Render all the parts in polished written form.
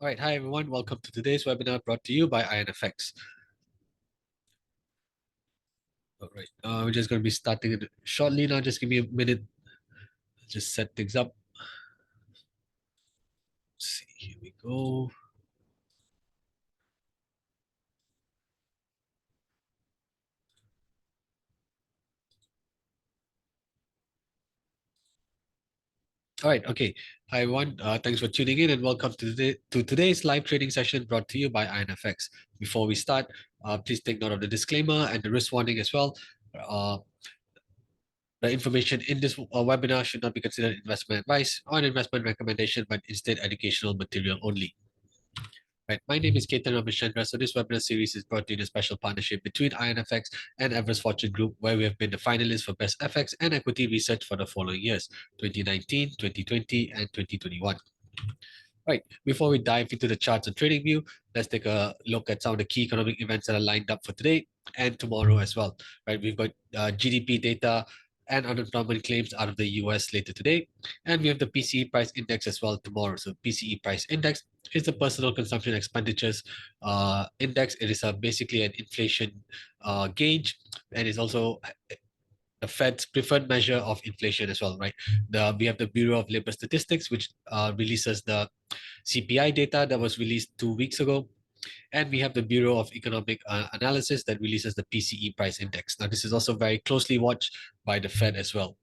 All right, hi everyone. Welcome to today's webinar brought to you by IronFX. All right, we're just going to be starting it shortly now. Just give me a minute. Just set things up. Let's see, here we go. All right, okay. Hi everyone. Thanks for tuning in and welcome to today's live trading session brought to you by IronFX. Before we start, please take note of the disclaimer and the risk warning as well. The information in this webinar should not be considered investment advice or an investment recommendation, but instead educational material only. Right. My name is Ketan Ramachandra. So this webinar series is brought to you in a special partnership between IronFX and Everest Fortune Group, where we have been the finalists for Best FX and Equity Research for the following years, 2019, 2020, and 2021. Right. Before we dive into the charts and trading view, let's take a look at some of the key economic events that are lined up for today and tomorrow as well. Right. We've got GDP data and unemployment claims out of the US later today. And we have the PCE price index as well tomorrow. So PCE price index is the personal consumption expenditures index. It is basically an inflation gauge, and is also the Fed's preferred measure of inflation as well, right? We have the Bureau of Labor Statistics, which releases the CPI data that was released 2 weeks ago. And we have the Bureau of Economic Analysis that releases the PCE price index. Now, this is also very closely watched by the Fed as well.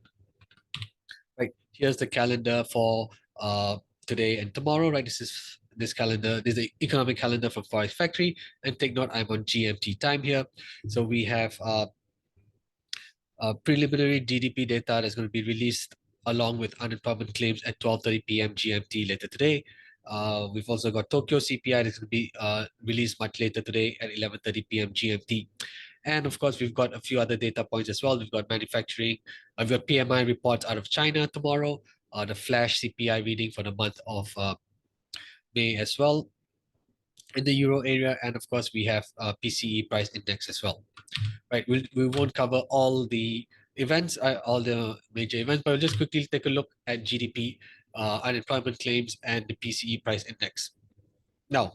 Right, here's the calendar for today and tomorrow, right? This calendar, this is the economic calendar from Forex Factory. And take note, I'm on GMT time here. So we have preliminary GDP data that's going to be released along with unemployment claims at 12:30 p.m. GMT later today. We've also got Tokyo CPI that's going to be released much later today at 11:30 p.m. GMT. And of course, we've got a few other data points as well. We've got manufacturing, we've got PMI reports out of China tomorrow, the flash CPI reading for the month of May as well in the Euro area. And of course, we have PCE price index as well. Right, we won't cover all the events, all the major events, but we'll just quickly take a look at GDP, unemployment claims, and the PCE price index. Now,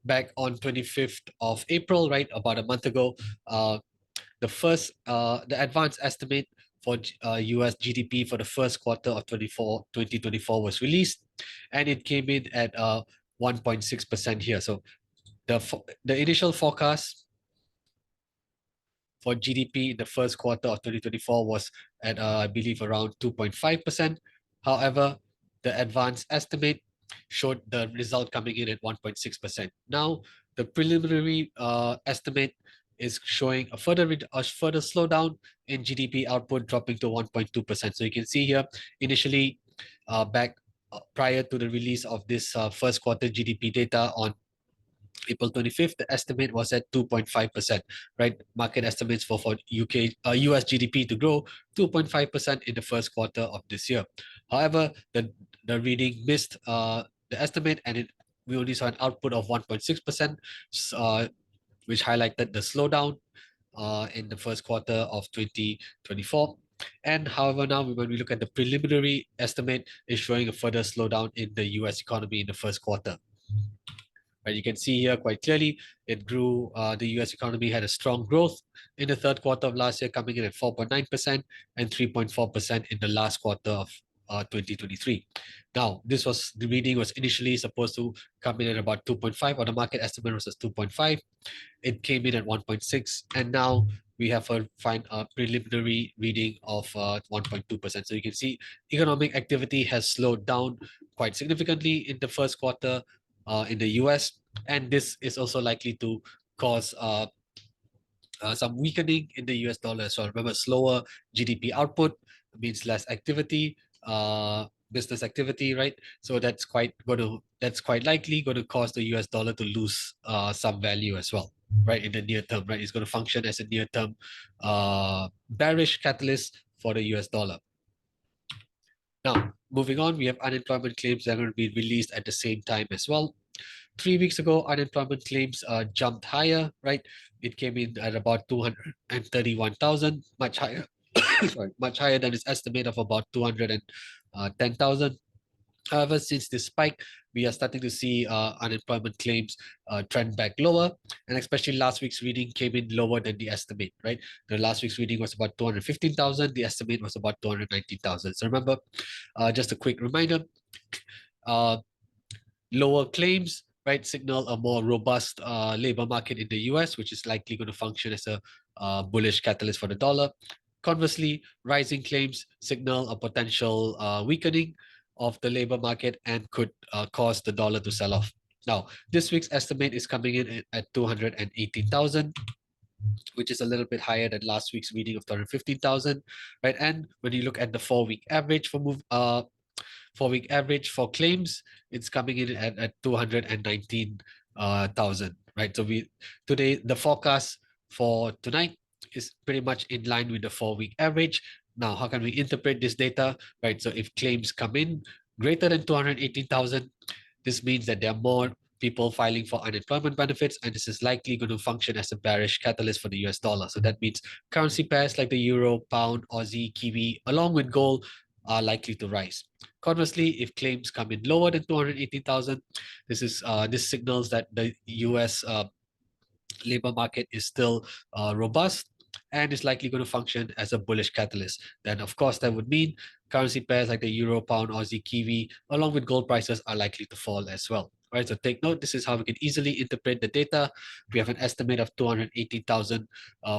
back on 25th of April, right, about a month ago, the advanced estimate for US GDP for the first quarter of 2024 was released, and it came in at 1.6% here. So the initial forecast for GDP in the first quarter of 2024 was at, I believe, around 2.5%. However, the advanced estimate showed the result coming in at 1.6%. Now, the preliminary estimate is showing a further slowdown in GDP output, dropping to 1.2%. So you can see here, initially, back prior to the release of this first quarter GDP data on April 25th, the estimate was at 2.5%, right? Market estimates for US GDP to grow 2.5% in the first quarter of this year. However, the reading missed the estimate, and we only saw an output of 1.6%, which highlighted the slowdown in the first quarter of 2024. And however, now when we look at the preliminary estimate, is showing a further slowdown in the US economy in the first quarter. Right, you can see here quite clearly, it grew. The US economy had a strong growth in the third quarter of last year, coming in at 4.9% and 3.4% in the last quarter of 2023. Now, the reading was initially supposed to come in at about 2.5, or the market estimate was at 2.5. It came in at 1.6, and now we have a preliminary reading of 1.2%. So you can see economic activity has slowed down quite significantly in the first quarter in the US, and this is also likely to cause some weakening in the US dollar. So remember, slower GDP output means less activity, business activity, right? So that's quite likely going to cause the US dollar to lose some value as well, right? In the near term, right? It's going to function as a near term bearish catalyst for the US dollar. Now, moving on, we have unemployment claims that are going to be released at the same time as well. 3 weeks ago, unemployment claims jumped higher, right? It came in at about 231,000, much higher, sorry, much higher than its estimate of about 210,000. However, since this spike, we are starting to see unemployment claims trend back lower, and especially last week's reading came in lower than the estimate, right? The last week's reading was about 215,000, the estimate was about 219,000. So remember, just a quick reminder, uh, lower claims, right, signal a more robust labor market in the US, which is likely going to function as a bullish catalyst for the dollar. Conversely, rising claims signal a potential weakening of the labor market and could cause the dollar to sell off. Now, this week's estimate is coming in at 218,000, which is a little bit higher than last week's reading of 215,000, right? And when you look at the 4-week average for 4-week average for claims, it's coming in at 219,000, right? So today the forecast for tonight is pretty much in line with the 4-week average. Now, how can we interpret this data, right? So if claims come in greater than 218,000, this means that there are more people filing for unemployment benefits, and this is likely going to function as a bearish catalyst for the US dollar. So that means currency pairs like the euro, pound, Aussie, Kiwi, along with gold, are likely to rise. Conversely, if claims come in lower than 218,000, this signals that the US labor market is still robust and is likely going to function as a bullish catalyst. Then, of course, that would mean currency pairs like the euro, pound, Aussie, Kiwi, along with gold prices, are likely to fall as well. Right, so take note, this is how we can easily interpret the data. We have an estimate of 280,000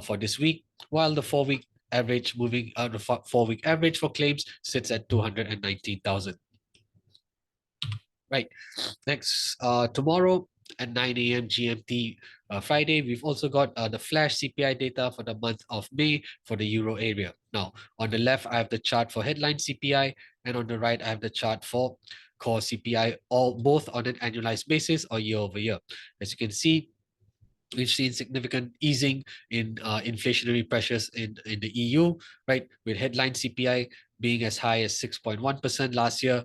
for this week, while the 4-week average the 4-week average for claims sits at 219,000. Right. Next, tomorrow at 9 a.m. GMT Friday, we've also got the flash CPI data for the month of May for the Euro area. Now, on the left, I have the chart for headline CPI, and on the right, I have the chart for core CPI, all both on an annualized basis or year over year. As you can see, we've seen significant easing in inflationary pressures in the EU, right? With headline CPI being as high as 6.1% last year,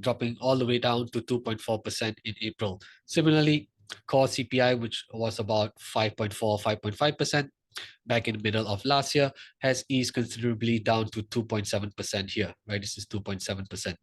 dropping all the way down to 2.4% in April. Similarly, core CPI, which was about 5.4, 5.5% back in the middle of last year, has eased considerably down to 2.7% here, right? This is 2.7%.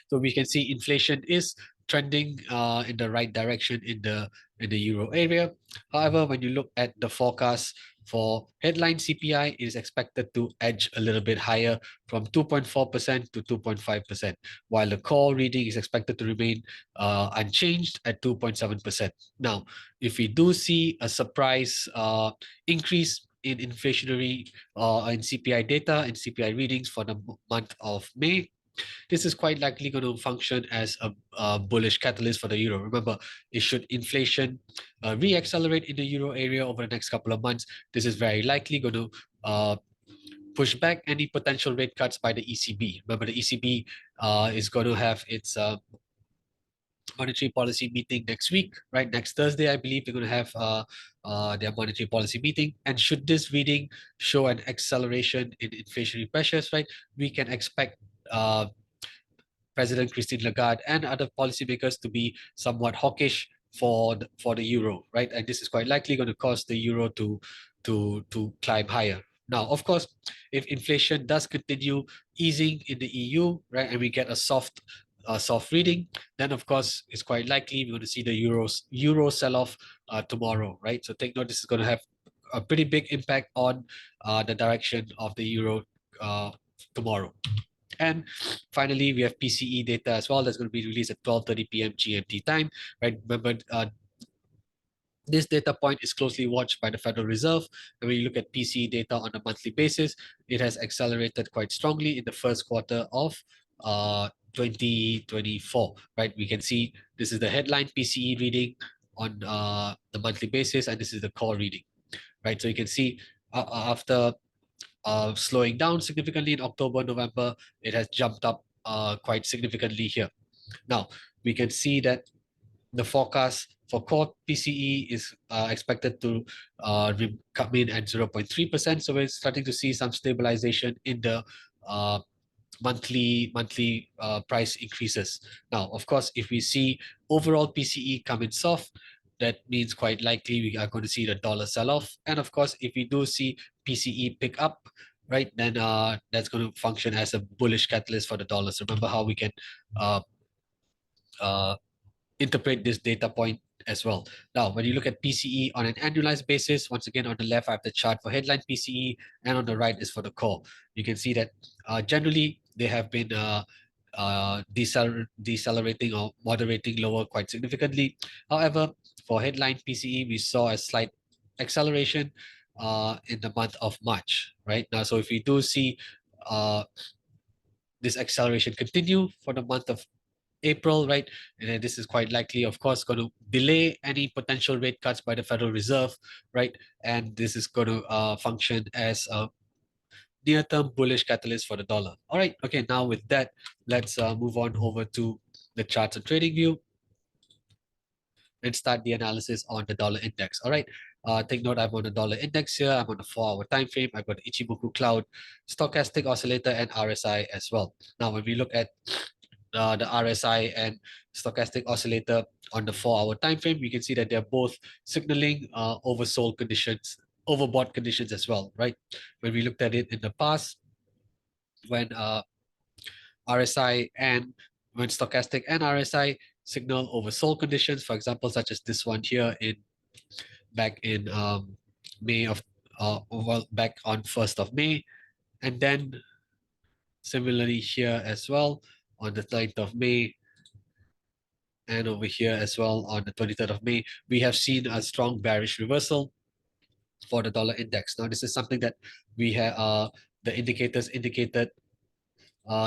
So we can see inflation is trending in the right direction in the euro area. However, when you look at the forecast for headline CPI, it is expected to edge a little bit higher from 2.4% to 2.5%, while the core reading is expected to remain unchanged at 2.7%. Now, if we do see a surprise increase in inflationary in CPI data and CPI readings for the month of May, this is quite likely going to function as a bullish catalyst for the euro. Remember, it should inflation re-accelerate in the euro area over the next couple of months, this is very likely going to push back any potential rate cuts by the ECB. Remember, the ECB is going to have its monetary policy meeting next week, right? Next Thursday, I believe they're going to have their monetary policy meeting. And should this reading show an acceleration in inflationary pressures, right, we can expect President Christine Lagarde and other policymakers to be somewhat hawkish for the euro, right? And this is quite likely going to cause the euro to climb higher. Now, of course, if inflation does continue easing in the EU, right, and we get a soft reading, then of course it's quite likely we're going to see the euro sell off tomorrow, right? So take note, this is going to have a pretty big impact on the direction of the euro tomorrow. And finally, we have PCE data as well. That's going to be released at 12:30 p.m. GMT time. Right? Remember, this data point is closely watched by the Federal Reserve. And when you look at PCE data on a monthly basis, it has accelerated quite strongly in the first quarter of 2024. Right? We can see this is the headline PCE reading on the monthly basis, and this is the core reading. Right? So you can see after slowing down significantly in October, November, it has jumped up quite significantly here. Now, we can see that the forecast for core PCE is expected to come in at 0.3%. So we're starting to see some stabilization in the monthly price increases. Now, of course, if we see overall PCE come in soft, that means quite likely we are going to see the dollar sell off. And of course, if we do see PCE pick up, right, then that's going to function as a bullish catalyst for the dollar. So remember how we can uh, uh, interpret this data point as well. Now, when you look at PCE on an annualized basis, once again on the left I have the chart for headline PCE, and on the right is for the core. You can see that generally they have been decelerating or moderating lower quite significantly. However, for headline PCE, we saw a slight acceleration in the month of March, right? Now, so if we do see this acceleration continue for the month of April, right? And then this is quite likely, of course, going to delay any potential rate cuts by the Federal Reserve, right? And this is going to function as a near-term bullish catalyst for the dollar. All right, okay, now with that, let's move on over to the charts and trading view and start the analysis on the dollar index. All right, take note, I'm on the dollar index here. I'm on the 4-hour time frame. I've got Ichimoku cloud, stochastic oscillator, and RSI as well. Now, when we look at the RSI and stochastic oscillator on the 4-hour time frame, we can see that they're both signaling oversold conditions, overbought conditions as well, right? When we looked at it in the past, when RSI and when stochastic and RSI signal oversold conditions, for example, such as this one here in back in May of well, back on 1st of May, and then similarly here as well on the 9th of May, and over here as well on the 23rd of May, we have seen a strong bearish reversal for the dollar index. Now, this is something that we have the indicators indicated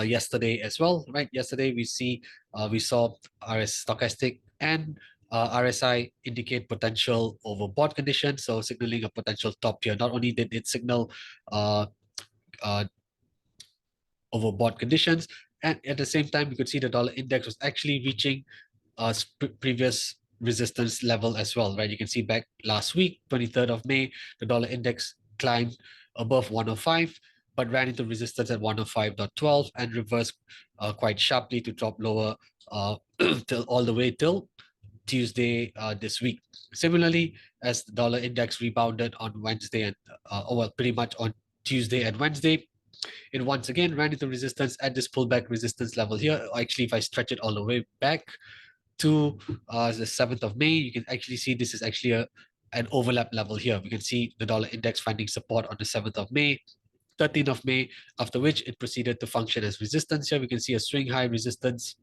yesterday as well, right? Yesterday we saw RS stochastic and RSI indicate potential overbought conditions, so signaling a potential top here. Not only did it signal uh, uh, overbought conditions, and at the same time, we could see the dollar index was actually reaching previous resistance level as well, right? You can see back last week, 23rd of May, the dollar index climbed above 105, but ran into resistance at 105.12 and reversed quite sharply to drop lower till all the way till Tuesday this week. Similarly, as the dollar index rebounded on Wednesday and well, pretty much on Tuesday and Wednesday, it once again ran into resistance at this pullback resistance level here. Actually, if I stretch it all the way back to the 7th of May, you can actually see this is actually an overlap level here. We can see the dollar index finding support on the 7th of May, 13th of May, after which it proceeded to function as resistance here. We can see a swing high resistance,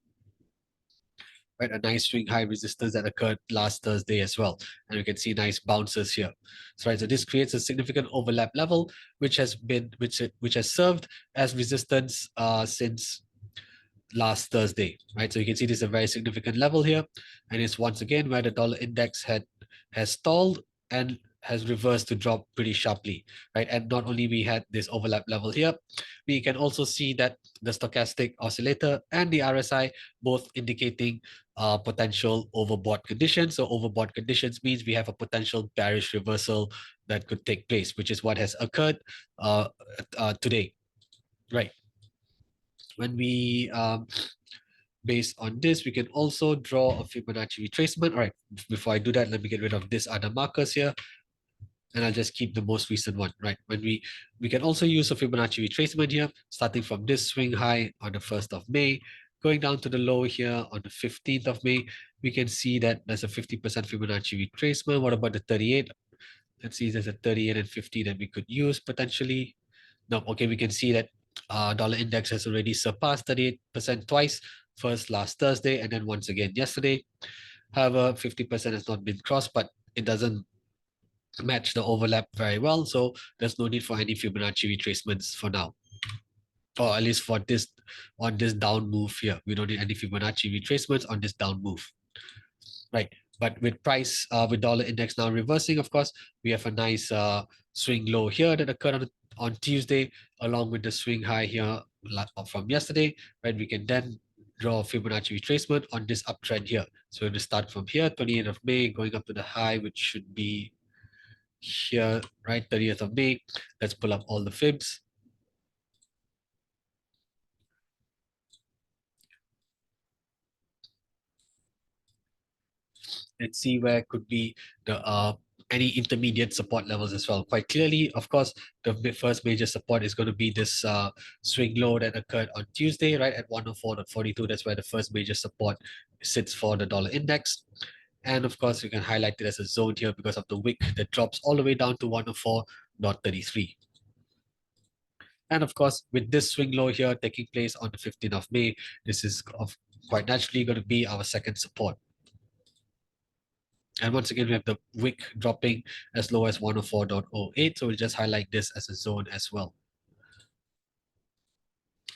right? A nice swing high resistance that occurred last Thursday as well. And we can see nice bounces here. So, right, so this creates a significant overlap level, which has served as resistance since last Thursday, right? So you can see this is a very significant level here, and it's once again where the dollar index has stalled and has reversed to drop pretty sharply, right? And not only we had this overlap level here, we can also see that the stochastic oscillator and the RSI both indicating potential overbought conditions. So overbought conditions means we have a potential bearish reversal that could take place, which is what has occurred today, right? When we based on this, we can also draw a Fibonacci retracement. All right, before I do that, let me get rid of this other markers here, and I'll just keep the most recent one, right? When we can also use a Fibonacci retracement here, starting from this swing high on the 1st of May, going down to the low here on the 15th of May, we can see that there's a 50% Fibonacci retracement. What about the 38? Let's see, there's a 38 and 50 that we could use potentially. No, okay, we can see that dollar index has already surpassed 38% twice, first last Thursday and then once again yesterday. However, 50% has not been crossed, but it doesn't match the overlap very well, so there's no need for any Fibonacci retracements for now, or at least for this on this down move here. We don't need any Fibonacci retracements on this down move, right? But with price, with dollar index now reversing, of course, we have a nice swing low here that occurred on Tuesday, along with the swing high here from yesterday, right? We can then draw a Fibonacci retracement on this uptrend here. So we're going to start from here, 28th of May, going up to the high, which should be here, right? 30th of May. Let's pull up all the fibs. And see where could be the any intermediate support levels as well. Quite clearly, of course, the first major support is going to be this swing low that occurred on Tuesday, right at 104.42. That's where the first major support sits for the dollar index. And of course, you can highlight it as a zone here because of the wick that drops all the way down to 104.33. And of course, with this swing low here taking place on the 15th of May, this is quite naturally going to be our second support. And once again, we have the wick dropping as low as 104.08. So we'll just highlight this as a zone as well.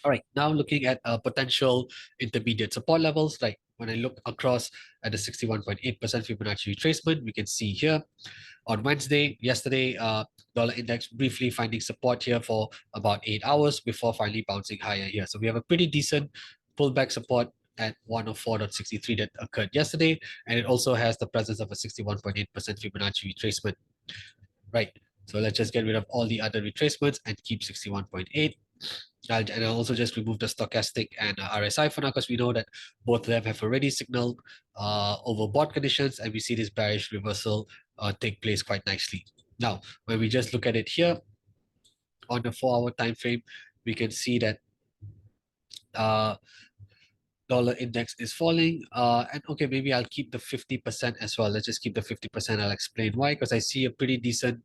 All right, now looking at potential intermediate support levels, like when I look across at the 61.8% Fibonacci retracement, we can see here on Wednesday, yesterday, dollar index briefly finding support here for about 8 hours before finally bouncing higher here. So we have a pretty decent pullback support at 104.63 that occurred yesterday, and it also has the presence of a 61.8% Fibonacci retracement. Right, so let's just get rid of all the other retracements and keep 61.8. And I'll also just remove the stochastic and RSI for now because we know that both of them have already signaled overbought conditions, and we see this bearish reversal take place quite nicely. Now, when we just look at it here on the 4-hour time frame, we can see that dollar index is falling. And okay, maybe I'll keep the 50% as well. Let's just keep the 50%. I'll explain why, because I see a pretty decent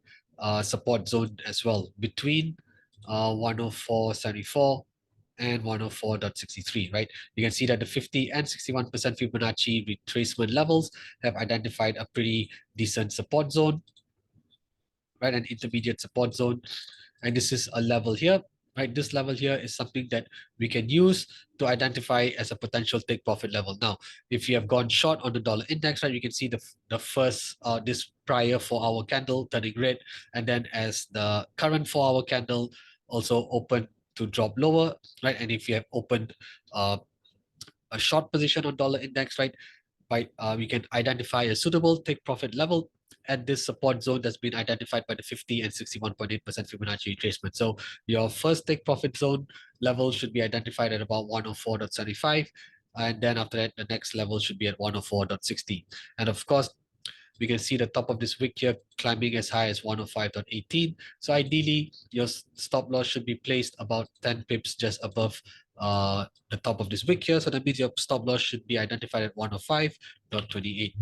support zone as well between 104.74 and 104.63, right? You can see that the 50 and 61% Fibonacci retracement levels have identified a pretty decent support zone, right? An intermediate support zone. And this is a level here, right? This level here is something that we can use to identify as a potential take profit level. Now, if you have gone short on the dollar index, right, you can see the first, this prior 4-hour candle turning red. And then as the current 4-hour candle also opened to drop lower, right? And if you have opened a short position on dollar index, right, we can identify a suitable take profit level at this support zone that's been identified by the 50 and 61.8% Fibonacci retracement. So your first take profit zone level should be identified at about 104.75. And then after that, the next level should be at 104.60. And of course, we can see the top of this wick here climbing as high as 105.18. So ideally, your stop loss should be placed about 10 pips just above the top of this wick here. So that means your stop loss should be identified at 105.28.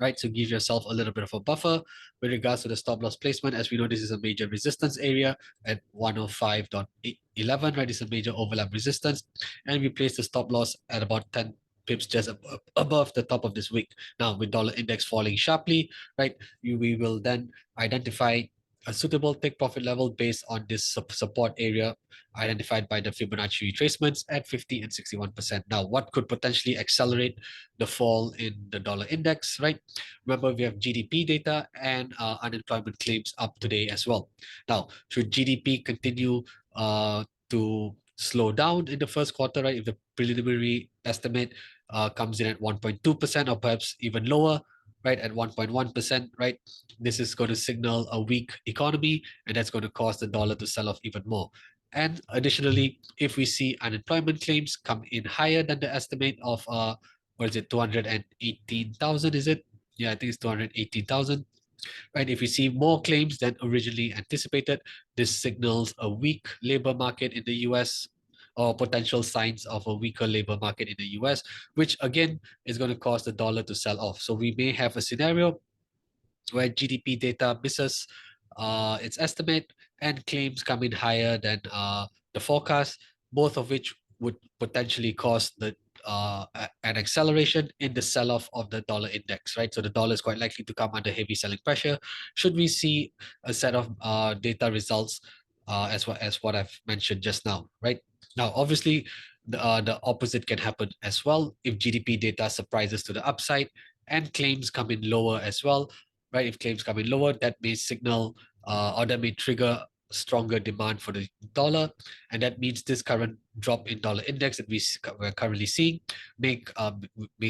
Right, so give yourself a little bit of a buffer with regards to the stop loss placement. As we know, this is a major resistance area at 105.11, right? It's a major overlap resistance. And we place the stop loss at about 10 pips just above the top of this wick. Now, with dollar index falling sharply, right, we will then identify a suitable take profit level based on this support area identified by the Fibonacci retracements at 50 and 61%. Now, what could potentially accelerate the fall in the dollar index, right? Remember, we have GDP data and unemployment claims up today as well. Now, should GDP continue to slow down in the first quarter, right? If the preliminary estimate comes in at 1.2% or perhaps even lower, right, at 1.1%, right? This is going to signal a weak economy, and that's going to cause the dollar to sell off even more. And additionally, if we see unemployment claims come in higher than the estimate of what is it, 218,000, is it? Yeah, I think it's 218,000. Right, if we see more claims than originally anticipated, this signals a weak labor market in the US, or potential signs of a weaker labor market in the US, which again is going to cause the dollar to sell off. So we may have a scenario where GDP data misses its estimate and claims come in higher than the forecast, both of which would potentially cause an acceleration in the sell-off of the dollar index, right? So the dollar is quite likely to come under heavy selling pressure should we see a set of data results as well as what I've mentioned just now, right? Now, obviously, the opposite can happen as well if GDP data surprises to the upside and claims come in lower as well, right? If claims come in lower, that may signal or that may trigger stronger demand for the dollar, and that means this current drop in dollar index that we're currently seeing may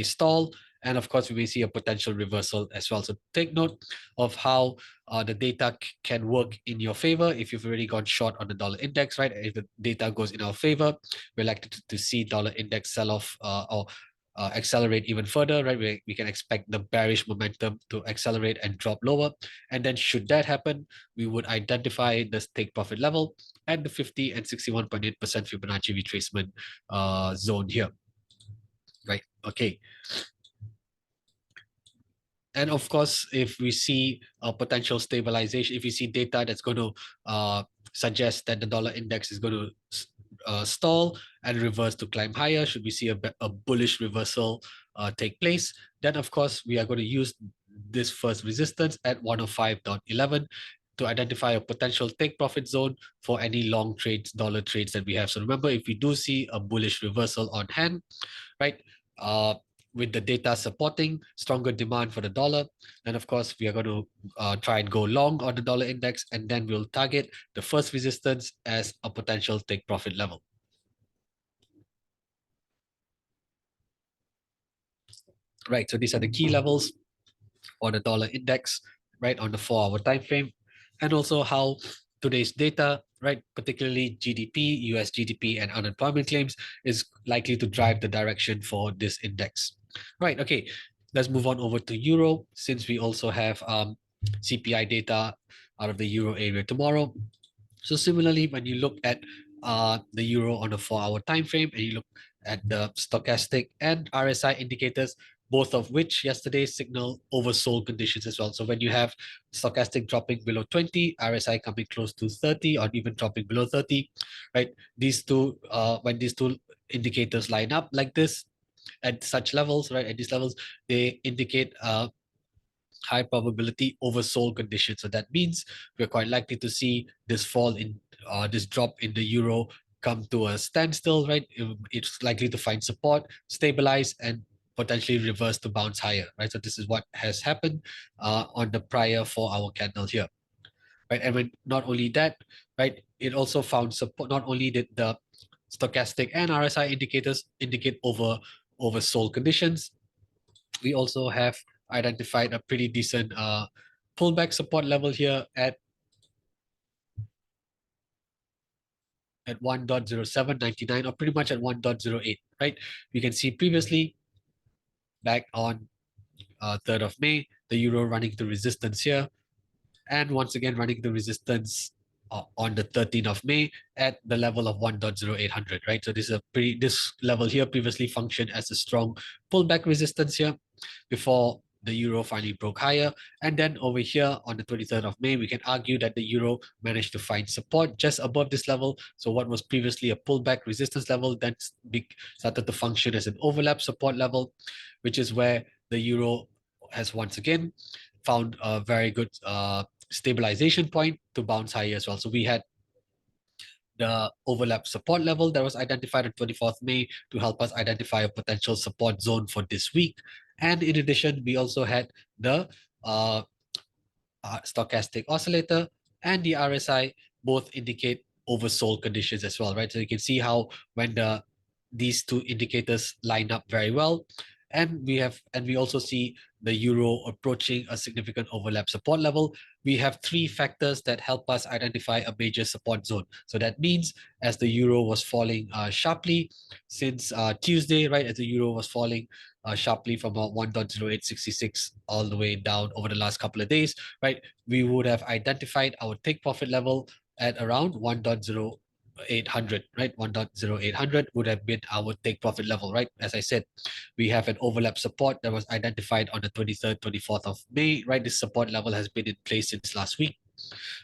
stall, and of course we may see a potential reversal as well. So take note of how the data can work in your favor if you've already gone short on the dollar index, right? If the data goes in our favor, we're likely to see dollar index sell off or accelerate even further, right? We can expect the bearish momentum to accelerate and drop lower. And then should that happen, we would identify the take profit level at the 50 and 61.8% Fibonacci retracement zone here, right? Okay. And of course, if we see a potential stabilization, if we see data that's going to suggest that the dollar index is going to stall and reverse to climb higher, should we see a bullish reversal take place, then of course we are going to use this first resistance at 105.11 to identify a potential take profit zone for any long trades, dollar trades that we have. So remember, if we do see a bullish reversal on hand, right, with the data supporting stronger demand for the dollar, then of course we are going to try and go long on the dollar index, and then we'll target the first resistance as a potential take profit level. Right, so these are the key levels on the dollar index, right, on the 4-hour time frame, and also how today's data, right, particularly GDP, US GDP, and unemployment claims is likely to drive the direction for this index. Right, okay, let's move on over to Euro, since we also have CPI data out of the Euro area tomorrow. So similarly, when you look at the Euro on a 4-hour time frame, and you look at the stochastic and RSI indicators, both of which yesterday signal oversold conditions as well. So when you have stochastic dropping below 20, RSI coming close to 30, or even dropping below 30, right? These two, when these two indicators line up like this at such levels, right? At these levels, they indicate high probability oversold condition. So that means we're quite likely to see this fall in this drop in the euro come to a standstill, right? It's likely to find support, stabilize, and potentially reverse to bounce higher, right? So this is what has happened on the prior 4-hour candle here, right? And when not only that, right, it also found support. Not only did the stochastic and RSI indicators indicate oversold conditions, we also have identified a pretty decent pullback support level here at 1.0799, or pretty much at 1.08, right? We can see previously back on 3rd of May, the euro running to resistance here, and once again running the resistance on the 13th of May at the level of 1.0800, right? So this level here previously functioned as a strong pullback resistance here before the euro finally broke higher. And then over here on the 23rd of May, we can argue that the euro managed to find support just above this level. So what was previously a pullback resistance level then started to function as an overlap support level, which is where the euro has once again found a very good stabilization point to bounce higher as well. So we had the overlap support level that was identified on 24th May to help us identify a potential support zone for this week. And in addition, we also had the stochastic oscillator and the RSI both indicate oversold conditions as well, right? So you can see how when these two indicators line up very well, and we also see the euro approaching a significant overlap support level, we have three factors that help us identify a major support zone. So that means as the euro was falling sharply since Tuesday, right, as the euro was falling sharply from about 1.0866 all the way down over the last couple of days, right, we would have identified our take profit level at around 1.0800, right? 1.0800 would have been our take profit level, right? As I said, we have an overlap support that was identified on the 23rd, 24th of May, right? This support level has been in place since last week.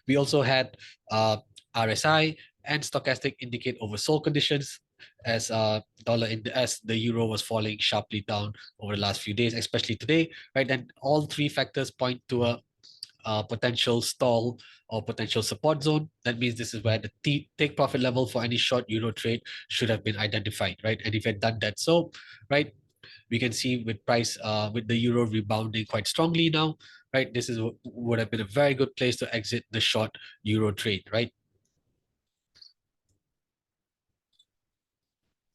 We also had RSI and stochastic indicate oversold conditions as as the euro was falling sharply down over the last few days, especially today, right? And all three factors point to a potential stall or potential support zone. That means this is where the take profit level for any short euro trade should have been identified, right? And if it done that, so right, we can see with the euro rebounding quite strongly now, right? This would have been a very good place to exit the short euro trade, right?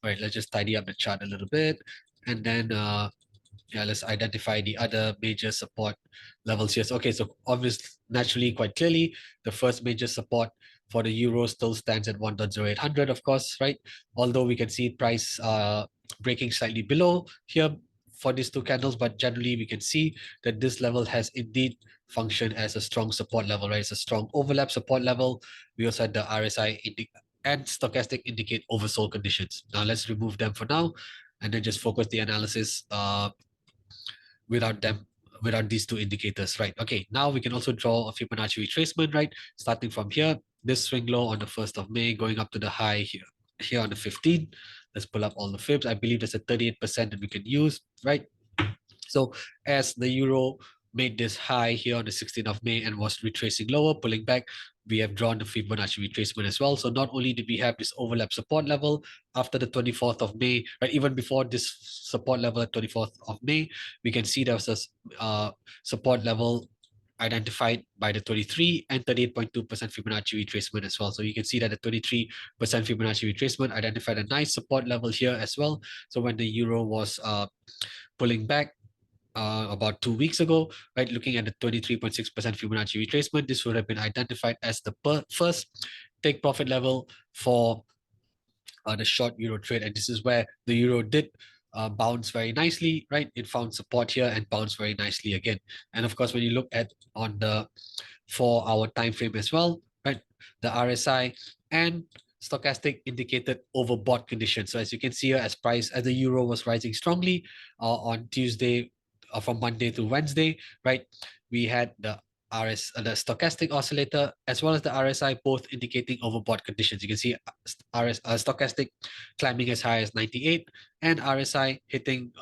All right, let's just tidy up the chart a little bit, and then yeah, let's identify the other major support levels here. So, okay, so obviously, naturally, quite clearly, the first major support for the euro still stands at 1.0800, of course, right? Although we can see price breaking slightly below here for these two candles, but generally we can see that this level has indeed functioned as a strong support level, right? It's a strong overlap support level. We also had the RSI and stochastic indicate oversold conditions. Now let's remove them for now and then just focus the analysis without them, without these two indicators, right? Okay, now we can also draw a Fibonacci retracement, right? Starting from here, this swing low on the 1st of May, going up to the high here on the 15th. Let's pull up all the fibs. I believe there's a 38% that we can use, right? So as the euro made this high here on the 16th of May and was retracing lower, pulling back, we have drawn the Fibonacci retracement as well. So not only did we have this overlap support level after the 24th of May, right, even before this support level at 24th of May, we can see there was a support level identified by the 23 and 38.2% Fibonacci retracement as well. So you can see that the 23% Fibonacci retracement identified a nice support level here as well. So when the euro was pulling back, about 2 weeks ago, right? Looking at the 23.6% Fibonacci retracement, this would have been identified as the first take profit level for the short euro trade. And this is where the euro did bounce very nicely, right? It found support here and bounced very nicely again. And of course, when you look at on the 4-hour time frame as well, right? The RSI and stochastic indicated overbought conditions. So as you can see here, as the euro was rising strongly on Tuesday, from Monday to Wednesday, right? We had the the stochastic oscillator as well as the RSI both indicating overbought conditions. You can see stochastic climbing as high as 98 and RSI hitting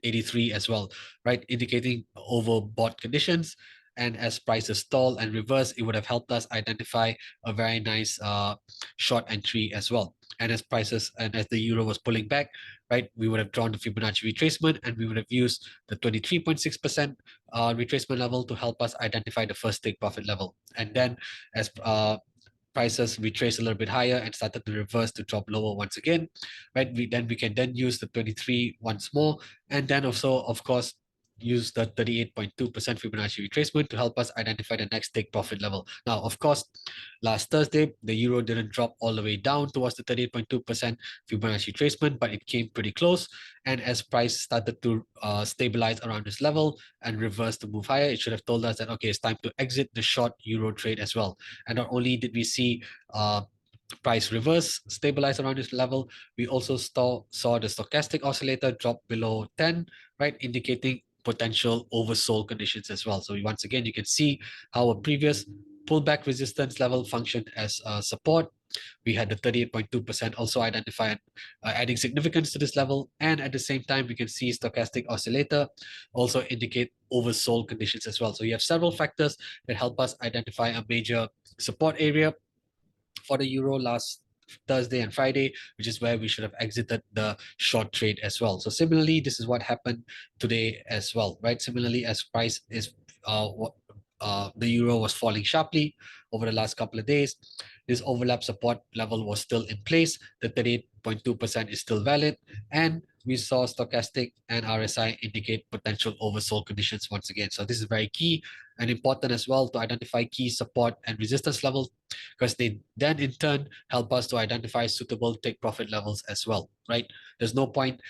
83 as well, right? Indicating overbought conditions. And as prices stall and reverse, it would have helped us identify a very nice short entry as well. And as the euro was pulling back, right, we would have drawn the Fibonacci retracement and we would have used the 23.6% retracement level to help us identify the first take profit level. And then as prices retrace a little bit higher and started to reverse to drop lower once again, right? We can then use the 23 once more, and then also, of course, use the 38.2% Fibonacci retracement to help us identify the next take profit level. Now, of course, last Thursday, the euro didn't drop all the way down towards the 38.2% Fibonacci retracement, but it came pretty close. And as price started to stabilize around this level and reverse to move higher, it should have told us that, okay, it's time to exit the short euro trade as well. And not only did we see price reverse stabilize around this level, we also saw the stochastic oscillator drop below 10, right, indicating potential oversold conditions as well. So once again, you can see how a previous pullback resistance level functioned as support. We had the 38.2% also identified, adding significance to this level. And at the same time, we can see stochastic oscillator also indicate oversold conditions as well. So you have several factors that help us identify a major support area for the euro last Thursday and Friday, which is where we should have exited the short trade as well. So similarly, this is what happened today as well, right? Similarly, as price is the euro was falling sharply over the last couple of days, this overlap support level was still in place. The 38.2% is still valid, and we saw stochastic and RSI indicate potential oversold conditions once again. So this is very key and important as well to identify key support and resistance levels, because they then in turn help us to identify suitable take profit levels as well, right? There's no point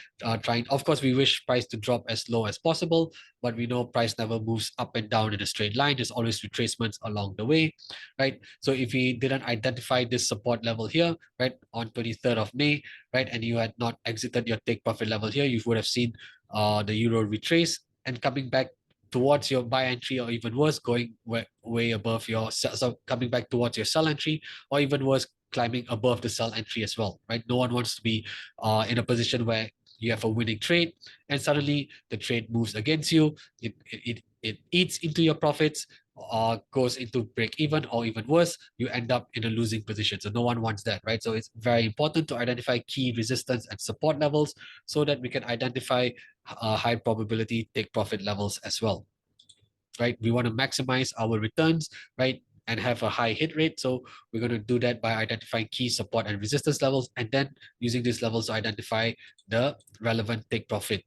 trying. Of course, we wish price to drop as low as possible, but we know price never moves up and down in a straight line. There's always retracements along the way, right? So if we didn't identify this support level here, right, on 23rd of May, right, and you had not exited your take profit level here, you would have seen the euro retrace and coming back towards your buy entry, or even worse, going way above your sell, so coming back towards your sell entry, or even worse, climbing above the sell entry as well, right? No one wants to be in a position where you have a winning trade and suddenly the trade moves against you. It eats into your profits, goes into break even, or even worse, you end up in a losing position. So no one wants that, right? So it's very important to identify key resistance and support levels so that we can identify high probability take profit levels as well, right? We want to maximize our returns, right, and have a high hit rate. So we're going to do that by identifying key support and resistance levels, and then using these levels to identify the relevant take profit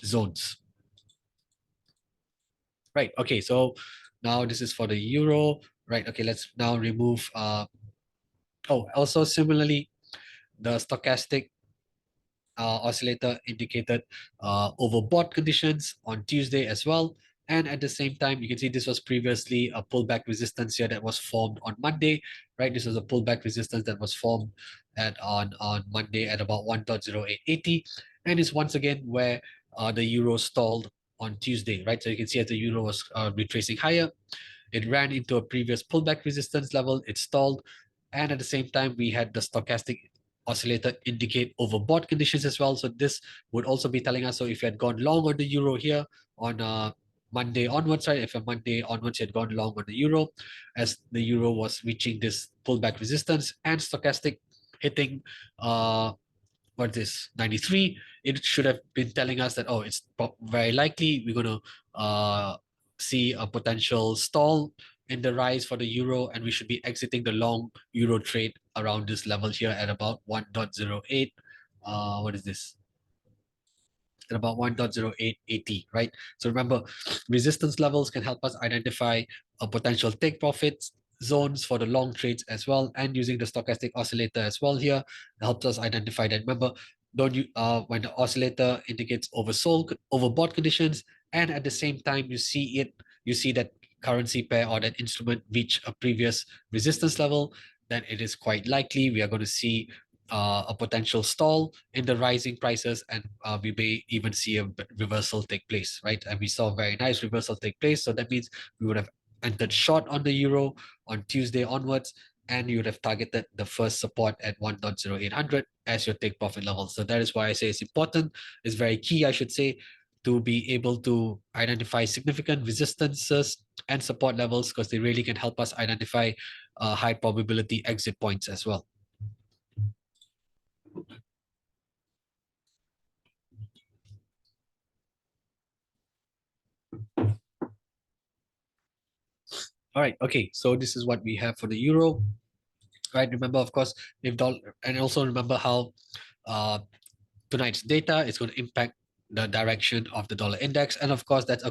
zones. Right. Okay. So now this is for the euro. Right. Okay. Let's now remove. Oh, also similarly, the stochastic oscillator indicated overbought conditions on Tuesday as well. And at the same time, you can see this was previously a pullback resistance here that was formed on Monday, right? This was a pullback resistance that was formed on Monday at about 1.0880. And is once again where the euro stalled on Tuesday, right? So you can see as the euro was retracing higher, it ran into a previous pullback resistance level, it stalled, and at the same time, we had the stochastic oscillator indicate overbought conditions as well. So this would also be telling us, so if you had gone long on the euro here on Monday onwards, right? If a Monday onwards you had gone long on the euro, as the euro was reaching this pullback resistance and stochastic hitting what is this 93, it should have been telling us that, oh, it's very likely we're going to see a potential stall in the rise for the euro, and we should be exiting the long euro trade around this level here at about 1.08. What is this? At about 1.0880, right? So remember, resistance levels can help us identify a potential take profits zones for the long trades as well, and using the stochastic oscillator as well here helps us identify that. Remember, don't you when the oscillator indicates oversold, overbought conditions, and at the same time you see that currency pair or that instrument reach a previous resistance level, then it is quite likely we are going to see a potential stall in the rising prices, and we may even see a reversal take place, right? And we saw a very nice reversal take place. So that means we would have entered short on the euro on Tuesday onwards, and you would have targeted the first support at 1.0800 as your take profit level. So that is why I say it's important, it's very key, I should say, to be able to identify significant resistances and support levels, because they really can help us identify high probability exit points as well. All right, okay, so this is what we have for the euro, right? Remember, of course, if dollar, and also remember how tonight's data is going to impact the direction of the dollar index, and of course, that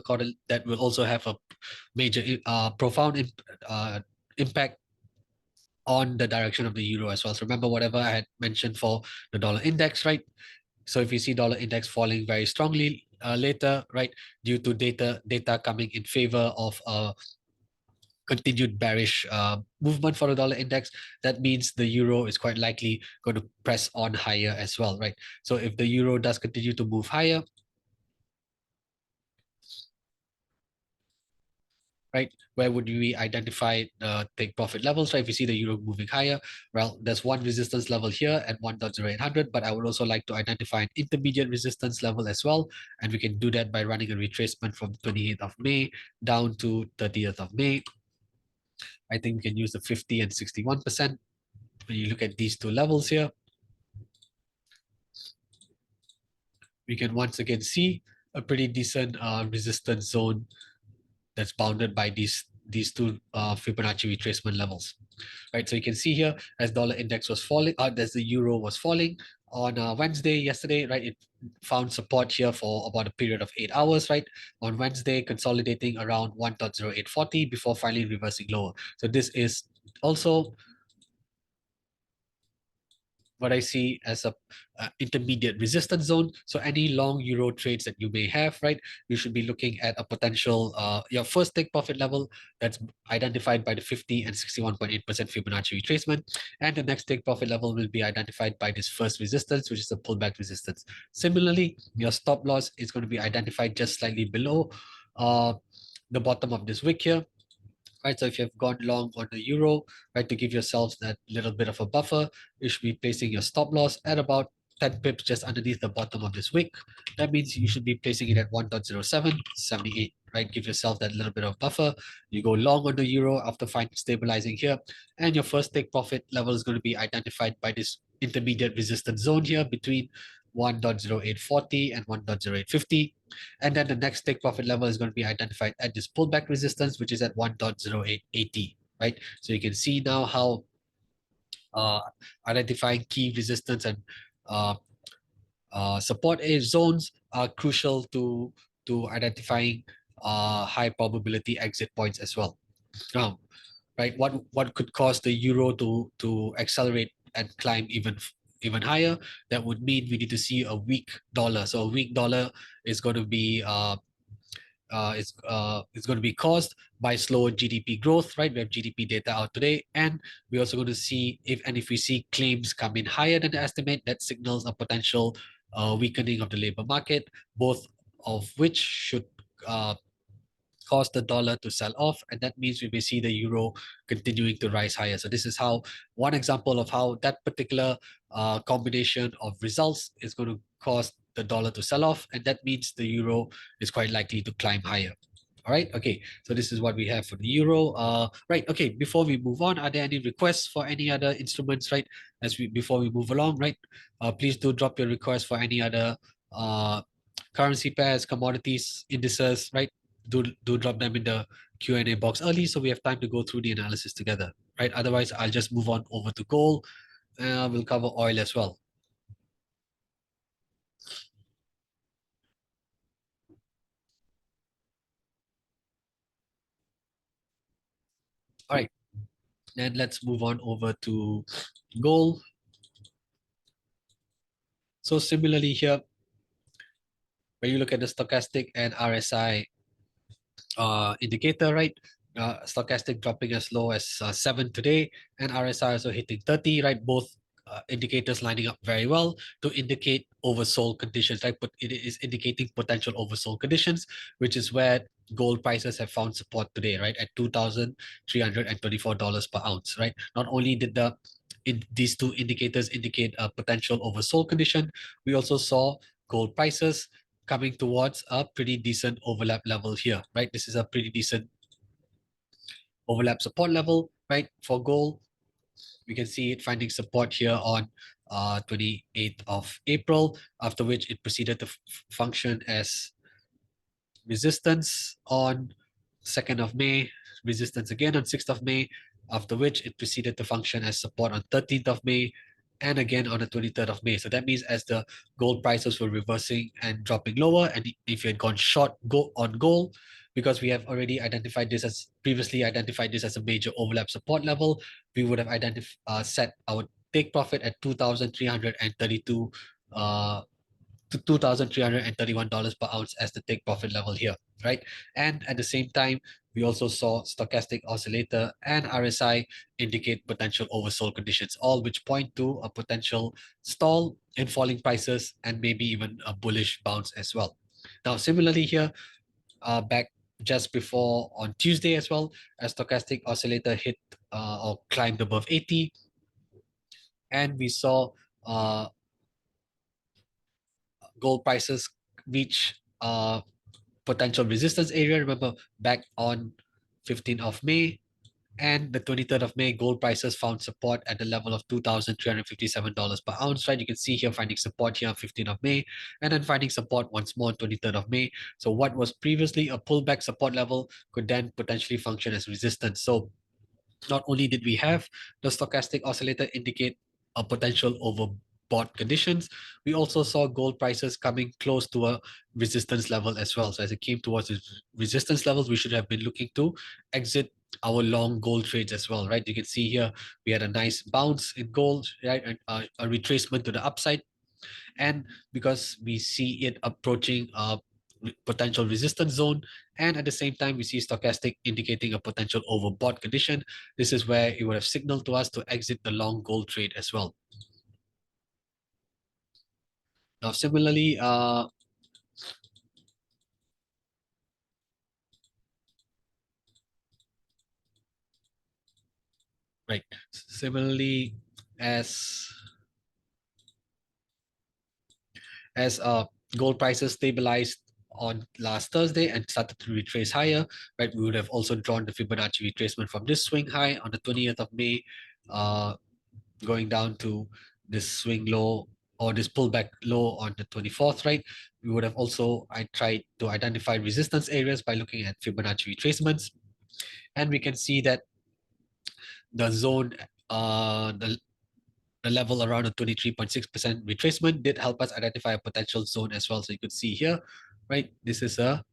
will also have a major, profound impact on the direction of the euro as well. So remember whatever I had mentioned for the dollar index, right? So if you see dollar index falling very strongly later, right, due to data coming in favor of continued bearish movement for the dollar index, that means the euro is quite likely going to press on higher as well, right? So if the euro does continue to move higher, right, where would we identify the take profit levels, right? If you see the euro moving higher, well, there's one resistance level here at 1.0800, but I would also like to identify an intermediate resistance level as well, and we can do that by running a retracement from 28th of May down to 30th of May. I think we can use the 50 and 61%. When you look at these two levels here, we can once again see a pretty decent resistance zone that's bounded by these two Fibonacci retracement levels, right? So you can see here as dollar index was falling, as the euro was falling on Wednesday, yesterday, right? It found support here for about a period of 8 hours, right? On Wednesday, consolidating around 1.0840 before finally reversing lower. So this is also what I see as a intermediate resistance zone. So any long euro trades that you may have, right, you should be looking at a potential your first take profit level that's identified by the 50 and 61.8% Fibonacci retracement, and the next take profit level will be identified by this first resistance, which is a pullback resistance. Similarly, your stop loss is going to be identified just slightly below the bottom of this wick here, right? So if you have gone long on the euro, right, to give yourselves that little bit of a buffer, you should be placing your stop loss at about 10 pips just underneath the bottom of this wick. That means you should be placing it at 1.0778, right? Give yourself that little bit of buffer. You go long on the euro after finding stabilizing here, and your first take profit level is going to be identified by this intermediate resistance zone here between 1.0840 and 1.0850. And then the next take profit level is going to be identified at this pullback resistance, which is at 1.0880, right? So you can see now how identifying key resistance and uh, support edge zones are crucial to identifying high probability exit points as well. Now, right, what could cause the euro to accelerate and climb even higher, that would mean we need to see a weak dollar. So a weak dollar is going to be it's going to be caused by slower GDP growth, right? We have GDP data out today, and we're also going to see if we see claims come in higher than the estimate, that signals a potential weakening of the labor market, both of which should cause the dollar to sell off, and that means we may see the euro continuing to rise higher. So this is how one example of how that particular combination of results is going to cause the dollar to sell off, and that means the euro is quite likely to climb higher. All right. Okay. So this is what we have for the euro. Right. Okay. Before we move on, are there any requests for any other instruments? Right. Before we move along, right. Please do drop your requests for any other currency pairs, commodities, indices. Right. Do drop them in the Q&A box early so we have time to go through the analysis together. Right. Otherwise, I'll just move on over to gold. We'll cover oil as well. All right. Then let's move on over to gold. So similarly here, when you look at the stochastic and RSI indicator, right? Stochastic dropping as low as 7 today, and RSI also hitting 30, right? Both indicators lining up very well to indicate oversold conditions, right? But it is indicating potential oversold conditions, which is where gold prices have found support today, right? At $2,324 per ounce, right? Not only did these two indicators indicate a potential oversold condition, we also saw gold prices coming towards a pretty decent overlap level here, right? This is a pretty decent overlap support level, right? For gold, we can see it finding support here on 28th of April, after which it proceeded to function as resistance on 2nd of May, resistance again on 6th of May, after which it proceeded to function as support on 13th of May, and again on the 23rd of May. So that means as the gold prices were reversing and dropping lower, and if you had gone short on gold, because we have already previously identified this as a major overlap support level, we would have set our take profit at 2,332 to $2,331 per ounce as the take profit level here, right? And at the same time, we also saw stochastic oscillator and RSI indicate potential oversold conditions, all which point to a potential stall in falling prices and maybe even a bullish bounce as well. Now, similarly here, back just before on Tuesday as well, a stochastic oscillator hit or climbed above 80, and we saw gold prices reach potential resistance area. Remember, back on 15th of May and the 23rd of May, gold prices found support at the level of $2,357 per ounce, right? You can see here finding support here on 15th of May, and then finding support once more on 23rd of May. So what was previously a pullback support level could then potentially function as resistance. So not only did we have the stochastic oscillator indicate a potential overbought conditions, we also saw gold prices coming close to a resistance level as well. So as it came towards its resistance levels, we should have been looking to exit our long gold trades as well, right? You can see here we had a nice bounce in gold, right? And a retracement to the upside, and because we see it approaching a potential resistance zone, and at the same time we see stochastic indicating a potential overbought condition, this is where it would have signaled to us to exit the long gold trade as well. Now similarly, right, similarly as gold prices stabilized on last Thursday and started to retrace higher, right? We would have also drawn the Fibonacci retracement from this swing high on the 20th of May, going down to this swing low or this pullback low on the 24th, right? We would have also tried to identify resistance areas by looking at Fibonacci retracements, and we can see that the zone, the level around a 23.6% retracement did help us identify a potential zone as well. So you could see here, right? This is a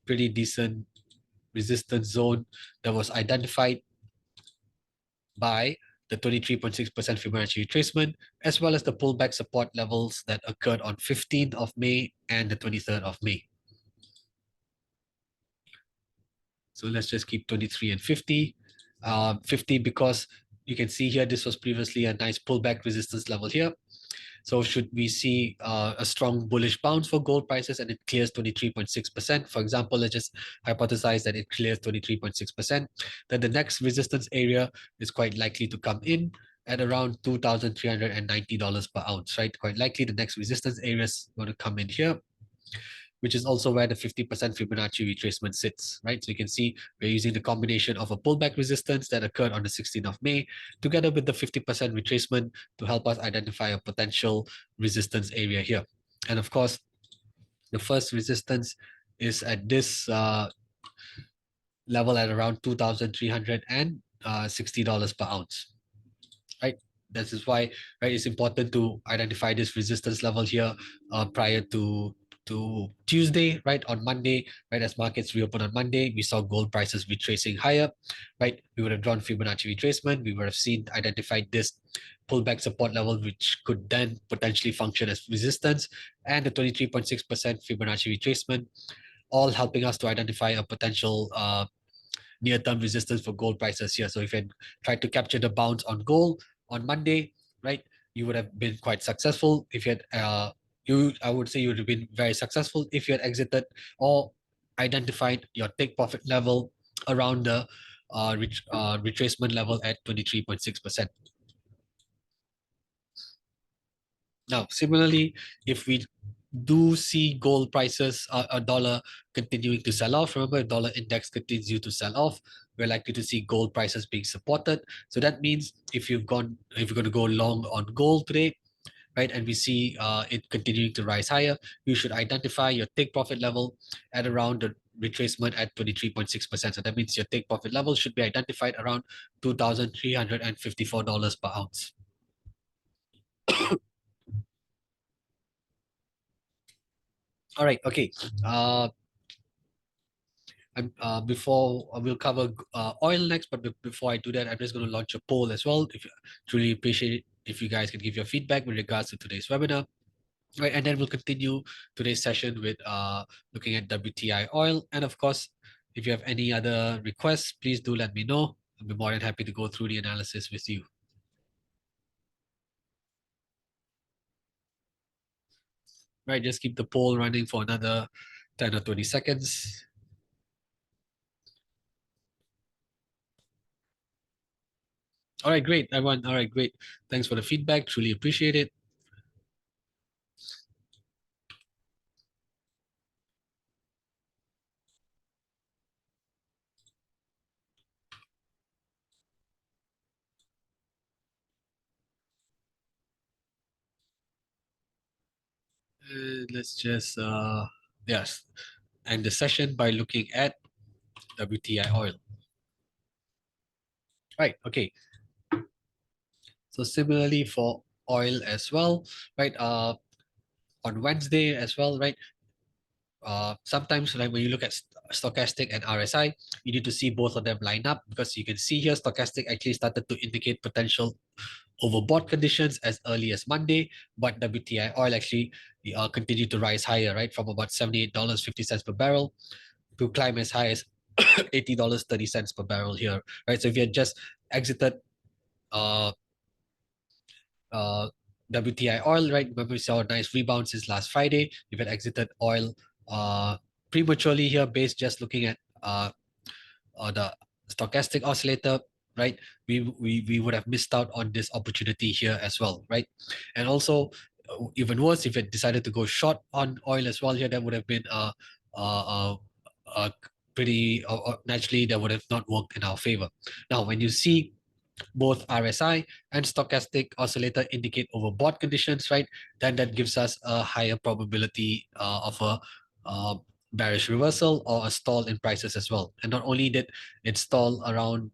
pretty decent resistance zone that was identified by the 23.6% Fibonacci retracement, as well as the pullback support levels that occurred on 15th of May and the 23rd of May. So let's just keep 23 and 50. 50 because you can see here, this was previously a nice pullback resistance level here. So should we see a strong bullish bounce for gold prices and it clears 23.6%, for example, let's just hypothesize that it clears 23.6%, then the next resistance area is quite likely to come in at around $2,390 per ounce, right? Quite likely the next resistance area is going to come in here, which is also where the 50% Fibonacci retracement sits, right? So you can see we're using the combination of a pullback resistance that occurred on the 16th of May, together with the 50% retracement to help us identify a potential resistance area here. And of course, the first resistance is at this level at around $2,360 per ounce, right? This is why, right, it's important to identify this resistance level here prior to Tuesday, right? On Monday, right, as markets reopen on Monday, we saw gold prices retracing higher, right? We would have drawn Fibonacci retracement. We would have identified this pullback support level, which could then potentially function as resistance, and the 23.6% Fibonacci retracement, all helping us to identify a potential near-term resistance for gold prices here. So if you tried to capture the bounce on gold on Monday, right, you would have been quite successful. If you had I would say you would have been very successful if you had exited or identified your take profit level around the retracement level at 23.6%. Now, similarly, if we do see gold prices, a dollar continuing to sell off, remember, dollar index continues to sell off, we're likely to see gold prices being supported. So that means if you're going to go long on gold today, right, and we see it continuing to rise higher, you should identify your take profit level at around the retracement at 23.6%. So that means your take profit level should be identified around $2,354 per ounce. All right, okay. Before we'll cover oil next, but before I do that, I'm just going to launch a poll as well. If you truly appreciate it, if you guys can give your feedback with regards to today's webinar. Right, and then we'll continue today's session with looking at WTI oil. And of course, if you have any other requests, please do let me know. I'll be more than happy to go through the analysis with you. Right, just keep the poll running for another 10 or 20 seconds. All right, great, everyone. All right, great. Thanks for the feedback. Truly appreciate it. Let's just yes, end the session by looking at WTI oil. Right, okay. So similarly for oil as well, right? On Wednesday as well, right? Sometimes like when you look at stochastic and RSI, you need to see both of them line up, because you can see here stochastic actually started to indicate potential overbought conditions as early as Monday, but WTI oil actually continued to rise higher, right? From about $78.50 per barrel to climb as high as $80.30 per barrel here, right? So if you had just exited uh, WTI oil, right? Remember, we saw a nice rebound since last Friday. If you had exited oil prematurely here, based just looking at the stochastic oscillator, right? We would have missed out on this opportunity here as well, right? And also, even worse, if it decided to go short on oil as well here, that would have been pretty naturally that would have not worked in our favor. Now, when you see both RSI and stochastic oscillator indicate overbought conditions, right, then that gives us a higher probability of a bearish reversal or a stall in prices as well. And not only did it stall around,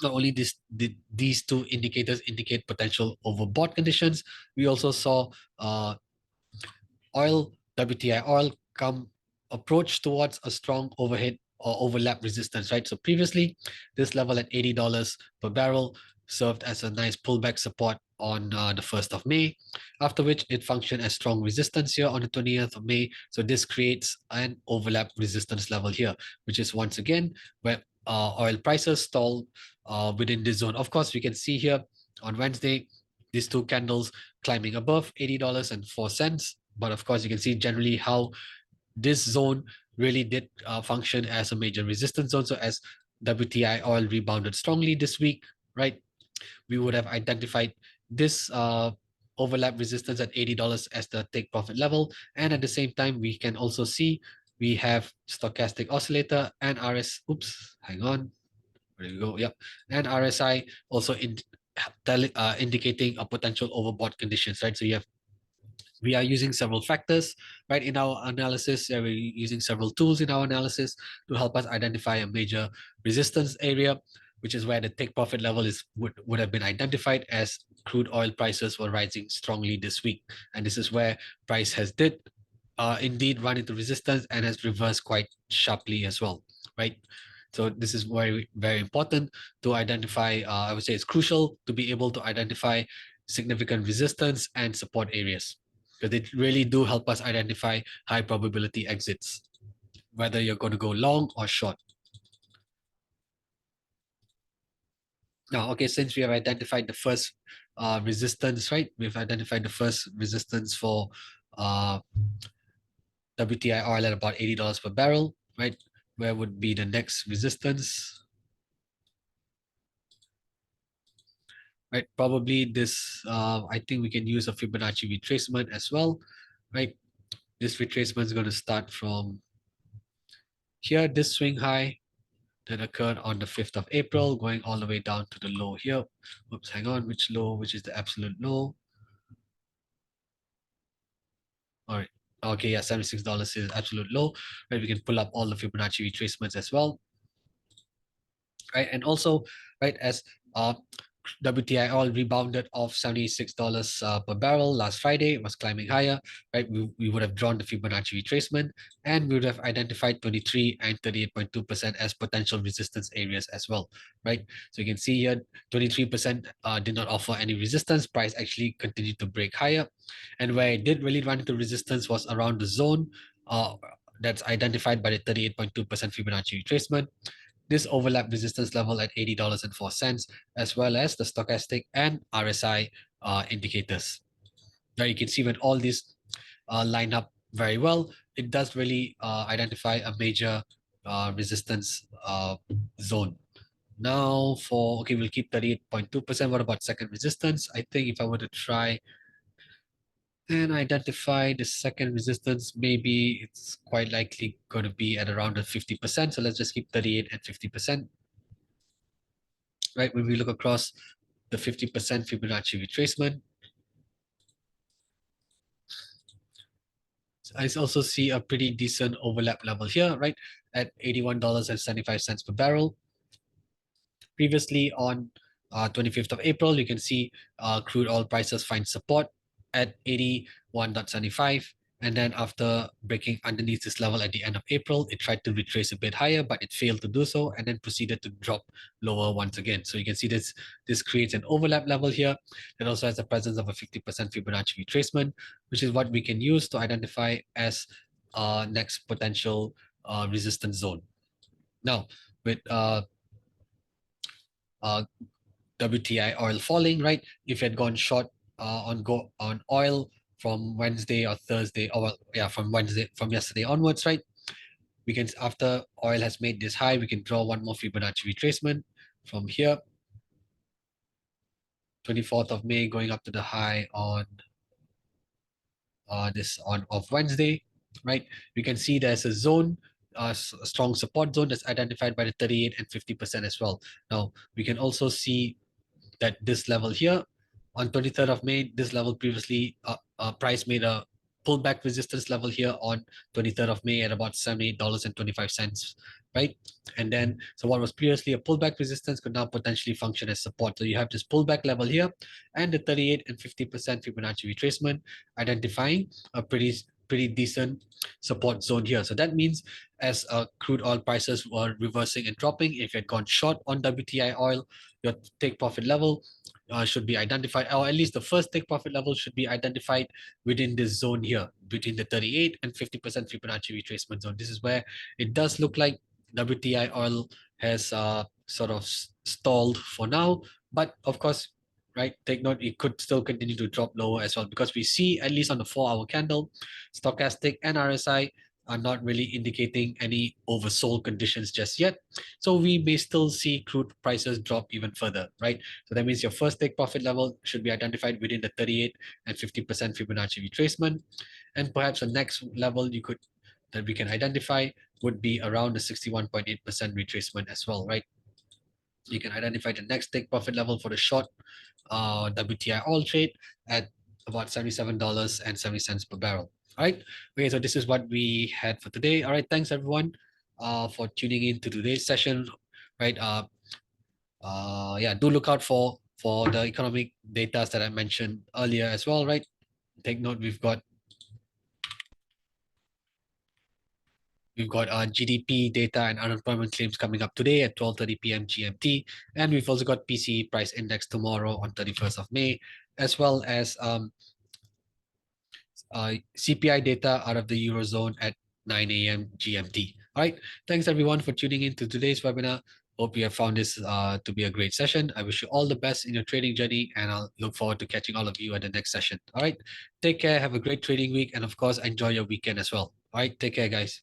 not only did these two indicators indicate potential overbought conditions, we also saw oil, WTI oil, come approach towards a strong overhead or overlap resistance, right? So previously, this level at $80 per barrel served as a nice pullback support on the 1st of May, after which it functioned as strong resistance here on the 20th of May. So this creates an overlap resistance level here, which is once again where oil prices stall within this zone. Of course, we can see here on Wednesday, these two candles climbing above $80.04. But of course, you can see generally how this zone really did function as a major resistance zone. So as WTI oil rebounded strongly this week, right, we would have identified this overlap resistance at $80 as the take profit level. And at the same time, we can also see we have stochastic oscillator and hang on. There we go. Yep. And RSI also indicating a potential overbought conditions, right? So we are using several factors, right, in our analysis. We're using several tools in our analysis to help us identify a major resistance area, which is where the take profit level would have been identified as crude oil prices were rising strongly this week. And this is where price has indeed run into resistance and has reversed quite sharply as well, right? So this is very, very important to identify. I would say it's crucial to be able to identify significant resistance and support areas, because they really do help us identify high probability exits, whether you're going to go long or short. Now, okay, since we have identified the first resistance, right? We've identified the first resistance for WTI oil at about $80 per barrel, right? Where would be the next resistance? Right, probably this, I think we can use a Fibonacci retracement as well, right? This retracement is going to start from here, this swing high that occurred on the 5th of April, going all the way down to the low here. Oops, hang on, which low, which is the absolute low? All right, okay, yeah, $76 is absolute low, right? We can pull up all the Fibonacci retracements as well, right? And also, right, as WTI oil rebounded off $76 per barrel last Friday. It was climbing higher, right? We would have drawn the Fibonacci retracement, and we would have identified 23 and 38.2% as potential resistance areas as well, right? So you can see here, 23% did not offer any resistance. Price actually continued to break higher. And where it did really run into resistance was around the zone that's identified by the 38.2% Fibonacci retracement. This overlap resistance level at $80.04, as well as the stochastic and RSI indicators. Now you can see when all these line up very well, it does really identify a major resistance zone. Now okay, we'll keep 38.2%. What about second resistance? I think if I were to try and identify the second resistance, maybe it's quite likely going to be at around the 50%. So let's just keep 38 and 50%. Right, when we look across the 50% Fibonacci retracement, I also see a pretty decent overlap level here, right, at $81.75 per barrel. Previously on 25th of April, you can see crude oil prices find support at 81.75. And then after breaking underneath this level at the end of April, it tried to retrace a bit higher, but it failed to do so, and then proceeded to drop lower once again. So you can see this creates an overlap level here. It also has the presence of a 50% Fibonacci retracement, which is what we can use to identify as next potential resistance zone. Now, with WTI oil falling, right? If you had gone short on oil from Wednesday or Thursday, or well, yeah, from yesterday onwards, right? We can, after oil has made this high, we can draw one more Fibonacci retracement from here, 24th of May, going up to the high on of Wednesday, right? We can see there's a zone, a strong support zone that's identified by the 38 and 50% as well. Now we can also see that this level here on 23rd of May, this level previously price made a pullback resistance level here on 23rd of May at about $78.25, right? And then, so what was previously a pullback resistance could now potentially function as support. So you have this pullback level here and the 38 and 50% Fibonacci retracement, identifying a pretty pretty decent support zone here. So that means as crude oil prices were reversing and dropping, if you had gone short on WTI oil, your take profit level should be identified, or at least the first take profit level should be identified within this zone here, between the 38 and 50% Fibonacci retracement zone. This is where it does look like WTI oil has sort of stalled for now, but of course, right, take note, it could still continue to drop lower as well, because we see, at least on the 4-hour candle, stochastic and RSI are not really indicating any oversold conditions just yet. So we may still see crude prices drop even further, right? So that means your first take profit level should be identified within the 38 and 50% Fibonacci retracement. And perhaps the next level that we can identify would be around the 61.8% retracement as well, right? You can identify the next take profit level for the short WTI oil trade at about $77.70 per barrel. All right. Okay, so this is what we had for today. All right, thanks everyone for tuning in to today's session. Right. Yeah, do look out for the economic data that I mentioned earlier as well. Right. Take note, we've got GDP data and unemployment claims coming up today at 12:30 p.m. GMT, and we've also got PCE price index tomorrow on 31st of May, as well as CPI data out of the Eurozone at 9 a.m. GMT. All right. Thanks everyone for tuning in to today's webinar. Hope you have found this to be a great session. I wish you all the best in your trading journey, and I'll look forward to catching all of you at the next session. All right. Take care. Have a great trading week. And of course, enjoy your weekend as well. All right. Take care, guys.